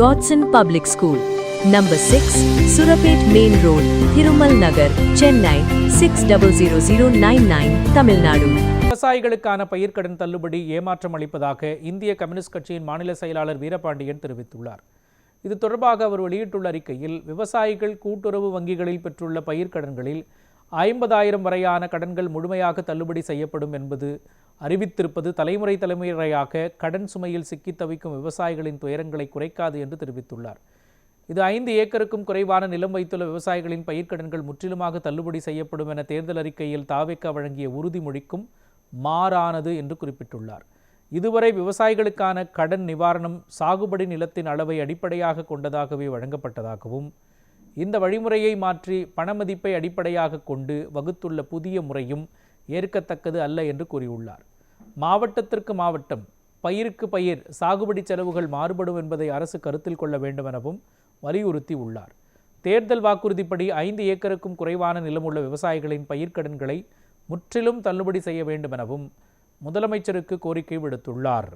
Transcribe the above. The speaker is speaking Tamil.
Godson Public School, Number 6, Surapet Main Road, Thirumal Nagar, Chennai 600099, Tamil Nadu. விவசாயிகளுக்கான பயிர்க்கடன் தள்ளுபடி ஏமாற்றம் அளிப்பதாக இந்திய கம்யூனிஸ்ட் கட்சியின் மாநில செயலாளர் வீரபாண்டியன் தெரிவித்துள்ளார். இது தொடர்பாக அவர் வெளியிட்டுள்ள அறிக்கையில், விவசாயிகள் கூட்டுறவு வங்கிகளில் பெற்றுள்ள பயிர்க்கடன்களில் 50,000 வரையான கடன்கள் முழுமையாக தள்ளுபடி செய்யப்படும் என்பது அறிவித்திருப்பது தலைமுறையாக கடன் சுமையில் சிக்கி தவிக்கும் விவசாயிகளின் துயரங்களை குறைக்காது என்று தெரிவித்துள்ளார். இது 5 ஏக்கருக்கும் குறைவான நிலம் வைத்துள்ள விவசாயிகளின் பயிர்க்கடன்கள் முற்றிலுமாக தள்ளுபடி செய்யப்படும் என தேர்தல் அறிக்கையில் தாவேகா வழங்கிய உறுதிமொழிக்கும் மாறானது என்று குறிப்பிட்டுள்ளார். இதுவரை விவசாயிகளுக்கான கடன் நிவாரணம் சாகுபடி நிலத்தின் அளவை அடிப்படையாக கொண்டதாகவே வழங்கப்பட்டதாகவும், இந்த வழிமுறையை மாற்றி பணமதிப்பை அடிப்படையாக கொண்டு வகுத்துள்ள புதிய முறையும் ஏற்கத்தக்கது அல்ல என்று கூறியுள்ளார். மாவட்டத்திற்கு மாவட்டம், பயிருக்கு பயிர் சாகுபடி செலவுகள் மாறுபடும் என்பதை அரசு கருத்தில் கொள்ள வேண்டும் எனவும் வலியுறுத்தி உள்ளார். தேர்தல் வாக்குறுதிப்படி 5 ஏக்கருக்கும் குறைவான நிலமுள்ள விவசாயிகளின் பயிர்க்கடன்களை முற்றிலும் தள்ளுபடி செய்ய வேண்டும் எனவும் முதலமைச்சருக்கு கோரிக்கை விடுத்துள்ளார்.